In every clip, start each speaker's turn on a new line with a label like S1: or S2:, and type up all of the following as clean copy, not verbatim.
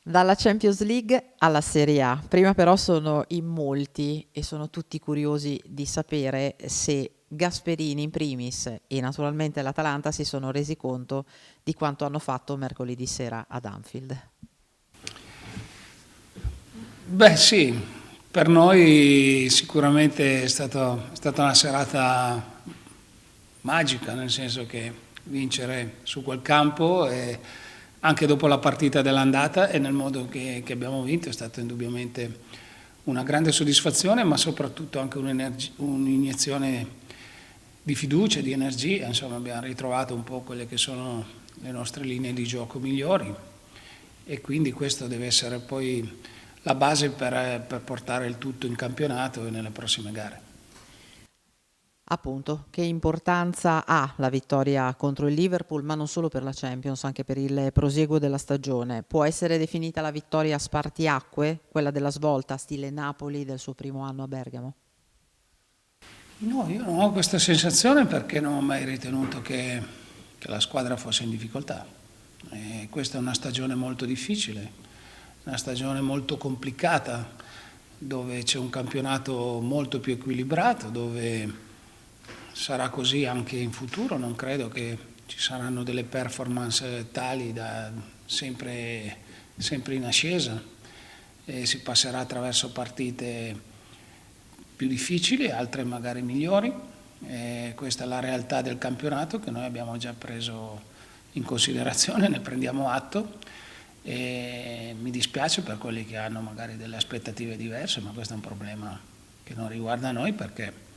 S1: Dalla Champions League alla Serie A. Prima però sono in molti e sono tutti curiosi di sapere se Gasperini in primis e naturalmente l'Atalanta si sono resi conto di quanto hanno fatto mercoledì sera ad Anfield.
S2: Beh sì, per noi sicuramente è stata una serata magica, nel senso che vincere su quel campo e anche dopo la partita dell'andata e nel modo che abbiamo vinto è stata indubbiamente una grande soddisfazione, ma soprattutto anche un'iniezione di fiducia, di energia, insomma abbiamo ritrovato un po' quelle che sono le nostre linee di gioco migliori e quindi questo deve essere poi la base per portare il tutto in campionato e nelle prossime gare.
S1: Appunto, che importanza ha la vittoria contro il Liverpool, ma non solo per la Champions, anche per il prosieguo della stagione? Può essere definita la vittoria a spartiacque, quella della svolta, stile Napoli del suo primo anno a Bergamo?
S2: No, io non ho questa sensazione perché non ho mai ritenuto che la squadra fosse in difficoltà. Questa è una stagione molto difficile, una stagione molto complicata, dove c'è un campionato molto più equilibrato, dove sarà così anche in futuro. Non credo che ci saranno delle performance tali da sempre in ascesa e si passerà attraverso partite più difficili, altre magari migliori. Questa è la realtà del campionato che noi abbiamo già preso in considerazione, ne prendiamo atto e mi dispiace per quelli che hanno magari delle aspettative diverse, ma questo è un problema che non riguarda noi perché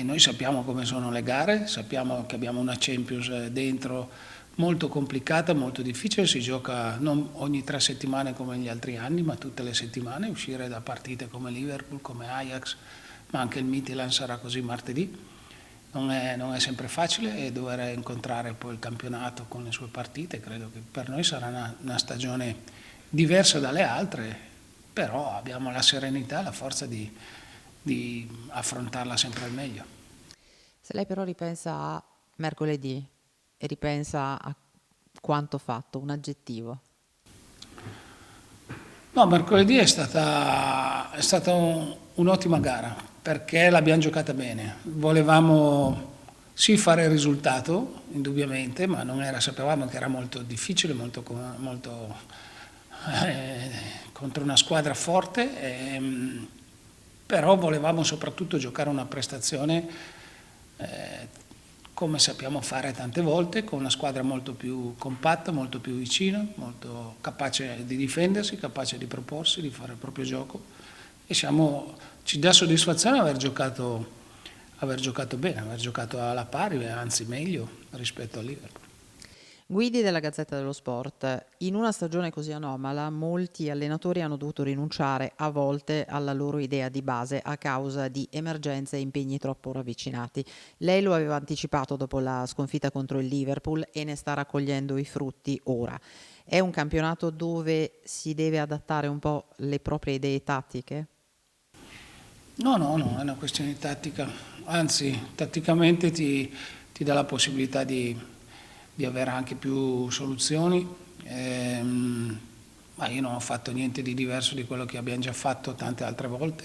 S2: noi sappiamo come sono le gare, sappiamo che abbiamo una Champions dentro molto complicata, molto difficile, si gioca non ogni 3 settimane come negli altri anni, ma tutte le settimane, uscire da partite come Liverpool, come Ajax, ma anche il Midtjylland sarà così martedì. Non è sempre facile e dover incontrare poi il campionato con le sue partite, credo che per noi sarà una stagione diversa dalle altre, però abbiamo la serenità, la forza di affrontarla sempre al meglio.
S1: Se lei però ripensa a mercoledì e ripensa a quanto fatto, un aggettivo.
S2: No, mercoledì è stata un'ottima gara perché l'abbiamo giocata bene. Volevamo sì fare il risultato, indubbiamente, ma non era, sapevamo che era molto difficile, eh, contro una squadra forte, però volevamo soprattutto giocare una prestazione eh, come sappiamo fare tante volte, con una squadra molto più compatta, molto più vicina, molto capace di difendersi, capace di proporsi, di fare il proprio gioco e ci dà soddisfazione aver giocato bene, aver giocato alla pari, anzi meglio rispetto al Liverpool.
S1: Guidi della Gazzetta dello Sport, in una stagione così anomala molti allenatori hanno dovuto rinunciare a volte alla loro idea di base a causa di emergenze e impegni troppo ravvicinati. Lei lo aveva anticipato dopo la sconfitta contro il Liverpool e ne sta raccogliendo i frutti ora. È un campionato dove si deve adattare un po' le proprie idee tattiche?
S2: No, no, no, è una questione di tattica, anzi, tatticamente ti dà la possibilità di avere anche più soluzioni, ma io non ho fatto niente di diverso di quello che abbiamo già fatto tante altre volte,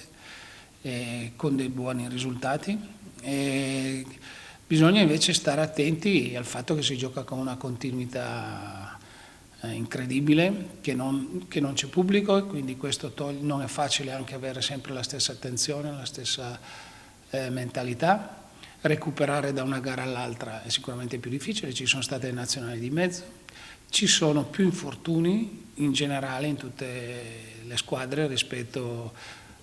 S2: con dei buoni risultati. E bisogna invece stare attenti al fatto che si gioca con una continuità incredibile, che non c'è pubblico e quindi questo non è facile anche avere sempre la stessa attenzione, la stessa mentalità. Recuperare da una gara all'altra è sicuramente più difficile, ci sono state le nazionali di mezzo, ci sono più infortuni in generale in tutte le squadre rispetto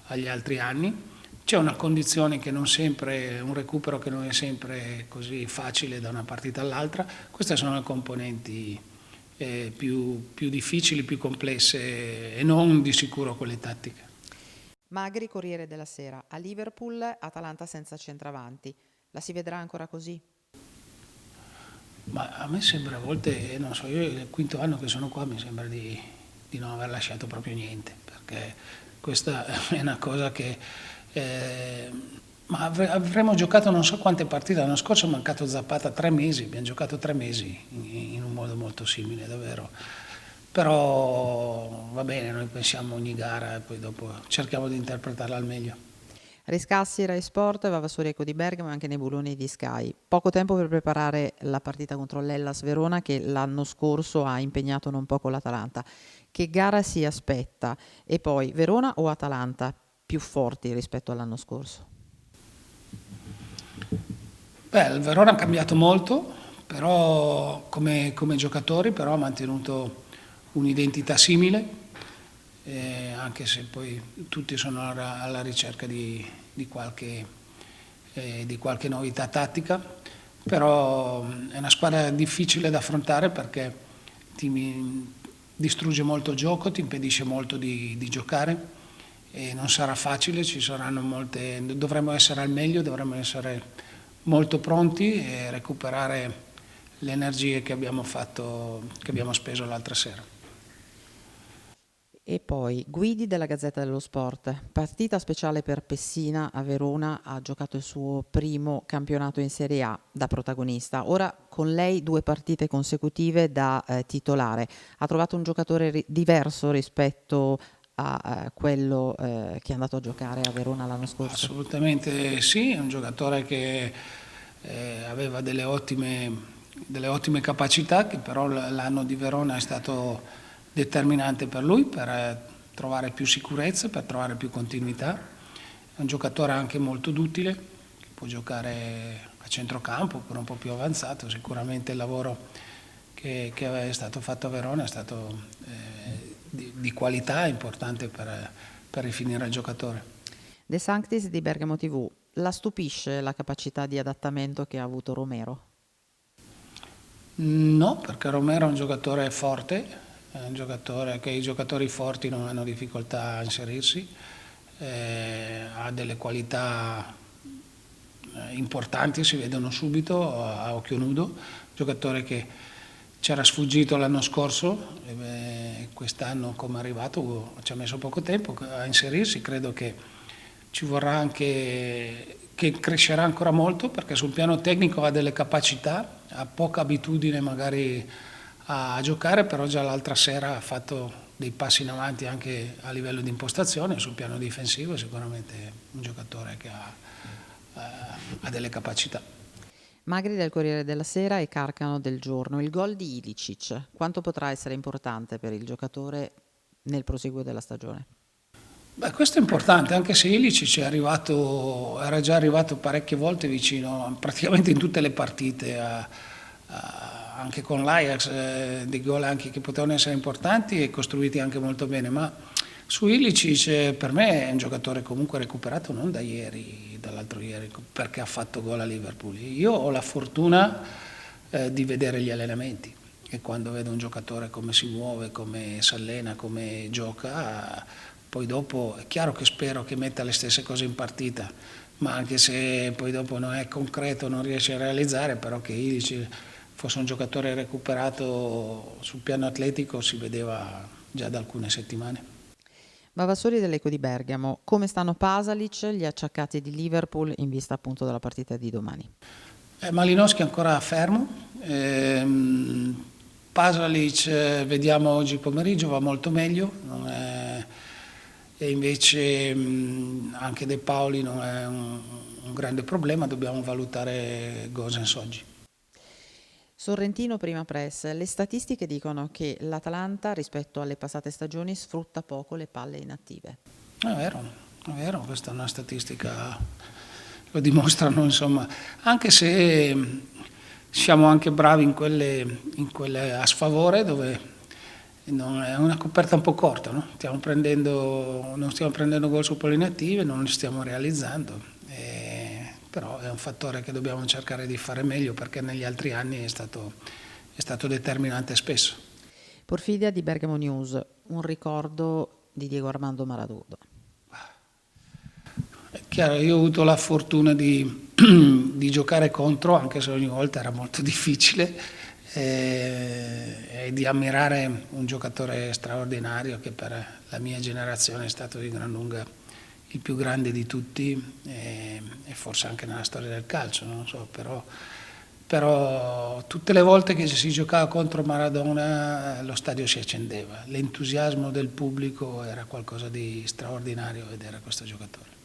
S2: agli altri anni. C'è una condizione che non sempre, un recupero che non è sempre così facile da una partita all'altra. Queste sono le componenti più difficili, più complesse e non di sicuro quelle tattiche.
S1: Magri Corriere della Sera, a Liverpool Atalanta senza centravanti. La si vedrà ancora così?
S2: Ma a me sembra a volte, non so, io è il quinto anno che sono qua, mi sembra di non aver lasciato proprio niente, perché questa è una cosa che... ma avremmo giocato non so quante partite, l'anno scorso è mancato Zapata 3 mesi, abbiamo giocato 3 mesi in un modo molto simile, davvero. però va bene, noi pensiamo ogni gara e poi dopo cerchiamo di interpretarla al meglio.
S1: Riscassi, Rai Sport, Vavassori Eco di Bergamo e anche Nebuloni di Sky. Poco tempo per preparare la partita contro l'Hellas Verona che l'anno scorso ha impegnato non poco l'Atalanta. Che gara si aspetta? E poi Verona o Atalanta più forti rispetto all'anno scorso?
S2: Beh, il Verona ha cambiato molto, però come giocatori però ha mantenuto un'identità simile, anche se poi tutti sono alla ricerca di qualche novità tattica, però è una squadra difficile da affrontare perché distrugge molto il gioco, ti impedisce molto di giocare e non sarà facile, ci saranno dovremmo essere al meglio, dovremmo essere molto pronti e recuperare le energie che abbiamo speso l'altra sera.
S1: E poi Guidi della Gazzetta dello Sport, partita speciale per Pessina a Verona, ha giocato il suo primo campionato in Serie A da protagonista. Ora con lei 2 partite consecutive da titolare. Ha trovato un giocatore diverso rispetto a quello che è andato a giocare a Verona l'anno scorso?
S2: Assolutamente sì, è un giocatore che aveva delle ottime capacità, che però l'anno di Verona è stato determinante per lui, per trovare più sicurezza, per trovare più continuità. È un giocatore anche molto duttile, che può giocare a centrocampo, oppure un po' più avanzato. Sicuramente il lavoro che è stato fatto a Verona è stato di qualità, importante per rifinire il giocatore.
S1: De Sanctis di Bergamo TV, la stupisce la capacità di adattamento che ha avuto Romero?
S2: No, perché Romero è un giocatore forte, è un giocatore che i giocatori forti non hanno difficoltà a inserirsi, ha delle qualità importanti, si vedono subito a occhio nudo, giocatore che c'era sfuggito l'anno scorso, e quest'anno come è arrivato ci ha messo poco tempo a inserirsi, credo che ci vorrà anche, che crescerà ancora molto perché sul piano tecnico ha delle capacità, ha poca abitudine magari a giocare, però già l'altra sera ha fatto dei passi in avanti anche a livello di impostazione, sul piano difensivo è sicuramente un giocatore che ha delle capacità.
S1: Magri del Corriere della Sera e Carcano del Giorno. Il gol di Ilicic, quanto potrà essere importante per il giocatore nel proseguo della stagione?
S2: Beh, questo è importante, anche se Ilicic era già arrivato parecchie volte vicino, praticamente in tutte le partite, anche con l'Ajax, dei gol anche che potevano essere importanti e costruiti anche molto bene, ma su Ilicic per me è un giocatore comunque recuperato non da ieri, dall'altro ieri, perché ha fatto gol a Liverpool. Io ho la fortuna di vedere gli allenamenti e quando vedo un giocatore come si muove, come si allena, come gioca, poi dopo è chiaro che spero che metta le stesse cose in partita, ma anche se poi dopo non è concreto, non riesce a realizzare, però che Ilicic fosse un giocatore recuperato sul piano atletico si vedeva già da alcune settimane.
S1: Vavassori dell'Eco di Bergamo, come stanno Pasalic, gli acciaccati di Liverpool in vista appunto della partita di domani?
S2: Malinowski è ancora fermo, Pasalic vediamo oggi pomeriggio, va molto meglio, e invece anche De Paoli non è un grande problema, dobbiamo valutare Gosens oggi.
S1: Sorrentino Prima Press, le statistiche dicono che l'Atalanta rispetto alle passate stagioni sfrutta poco le palle inattive.
S2: È vero, questa è una statistica, lo dimostrano insomma, anche se siamo anche bravi in quelle a sfavore dove non è una coperta un po' corta, no? Non stiamo prendendo gol su palle inattive, non li stiamo realizzando. Però è un fattore che dobbiamo cercare di fare meglio perché negli altri anni è stato determinante spesso.
S1: Porfidia di Bergamo News, un ricordo di Diego Armando Maradona.
S2: È chiaro, io ho avuto la fortuna di giocare contro, anche se ogni volta era molto difficile, e di ammirare un giocatore straordinario che per la mia generazione è stato di gran lunga il più grande di tutti e forse anche nella storia del calcio, non so, però però tutte le volte che si giocava contro Maradona lo stadio si accendeva, l'entusiasmo del pubblico era qualcosa di straordinario vedere questo giocatore.